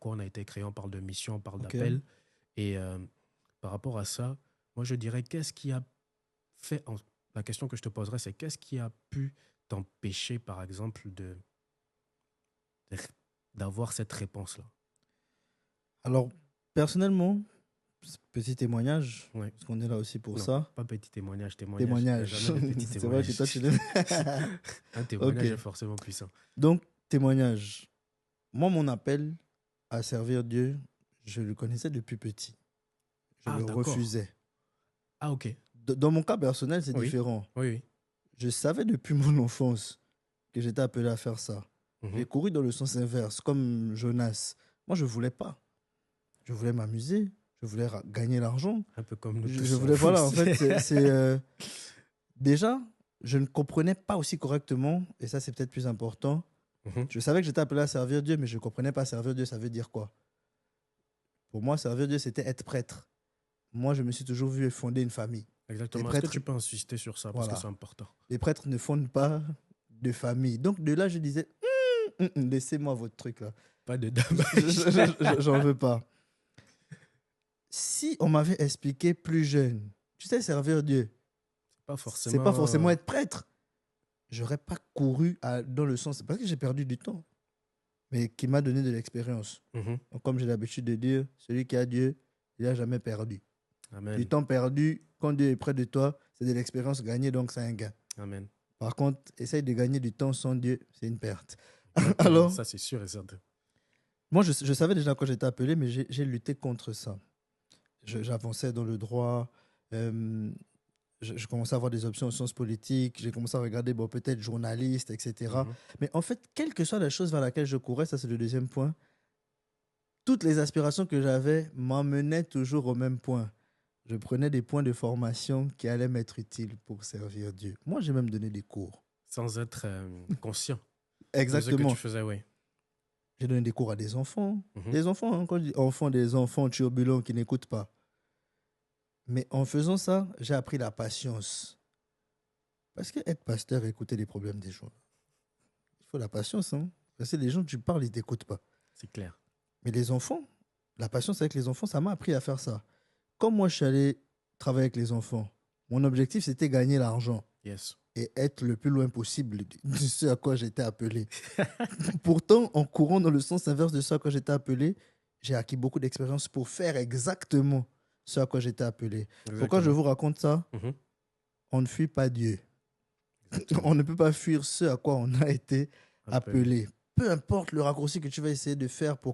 pourquoi on a été créé, on parle de mission, on parle Ok. d'appel. Et par rapport à ça, moi, je dirais, qu'est-ce qui a fait... La question que je te poserais, c'est qu'est-ce qui a pu t'empêcher, par exemple, d'avoir cette réponse-là? Alors, personnellement, petit témoignage, Ouais. parce qu'on est là aussi pour Non, ça. pas petit témoignage, témoignage. Il n'y a Témoignage. jamais de petit C'est vrai que témoignage. toi, tu l'aimes. Un Ok. témoignage est forcément puissant. Donc, témoignage. Moi, mon appel à servir Dieu, je le connaissais depuis petit. Je Ah, le d'accord. refusais. Ah, ok. Dans mon cas personnel, c'est Oui, différent. oui, oui. Je savais depuis mon enfance que j'étais appelé à faire ça. J'ai Mhm. couru dans le sens inverse, comme Jonas. Moi, je voulais pas. Je voulais m'amuser. Je voulais gagner l'argent. Un peu comme nous Je tous voulais, voilà, en aussi. fait, déjà, je ne comprenais pas aussi correctement, et ça, c'est peut-être plus important. Mhm. Je savais que j'étais appelé à servir Dieu, mais je ne comprenais pas servir Dieu, ça veut dire quoi? Pour moi, servir Dieu, c'était être prêtre. Moi, je me suis toujours vu fonder une famille. Les Exactement. Est-ce que prêtres, tu peux insister sur ça parce que voilà. c'est important? Les prêtres ne fondent pas de famille. Donc, de là, je disais, laissez-moi votre truc là. Pas de damage. J'en veux pas. Si on m'avait expliqué plus jeune, tu sais, servir Dieu, Pas c'est pas forcément forcément. être prêtre. J'aurais pas couru dans le sens. Parce que j'ai perdu du temps, mais qui m'a donné de l'expérience. Mhm. Donc, comme j'ai l'habitude de dire, celui qui a Dieu, il n'a jamais perdu. Du Amen. temps perdu, quand Dieu est près de toi, c'est de l'expérience gagnée, donc c'est un gain. Amen. Par contre, essaye de gagner du temps sans Dieu, c'est une perte. Exactement. Alors, Ça, c'est sûr et certain. moi, je savais déjà quand j'étais appelé, mais j'ai lutté contre ça. J'avançais dans le droit, euh, je commençais à avoir des options en sciences politiques, j'ai commencé à regarder, bon, peut-être journaliste, etc. Mhm. Mais en fait, quelle que soit la chose vers laquelle je courais, ça c'est le deuxième point, toutes les aspirations que j'avais m'emmenaient toujours au même point. Je prenais des points de formation qui allaient m'être utiles pour servir Dieu. Moi, j'ai même donné des cours. Sans être conscient de ce que tu Exactement. faisais, oui. J'ai donné des cours à des enfants. Mhm. Des enfants, hein, quand je dis enfants, des enfants turbulents qui n'écoutent pas. Mais en faisant ça, j'ai appris la patience. Parce que être pasteur, écouter les problèmes des gens, il faut la patience. Hein. Parce que les gens, tu parles, ils ne t'écoutent pas. C'est clair. Mais les enfants, la patience avec les enfants, ça m'a appris à faire ça. Comme moi, je suis allé travailler avec les enfants, mon objectif, c'était gagner l'argent Yes. et être le plus loin possible de ce à quoi j'étais appelé. Pourtant, en courant dans le sens inverse de ce à quoi j'étais appelé, j'ai acquis beaucoup d'expérience pour faire exactement ce à quoi j'étais appelé. Pourquoi je Exactement. vous raconte ça? Mhm. On ne fuit pas Dieu. Exactement. On ne peut pas fuir ce à quoi on a été Appelé. appelé. Peu importe le raccourci que tu vas essayer de faire pour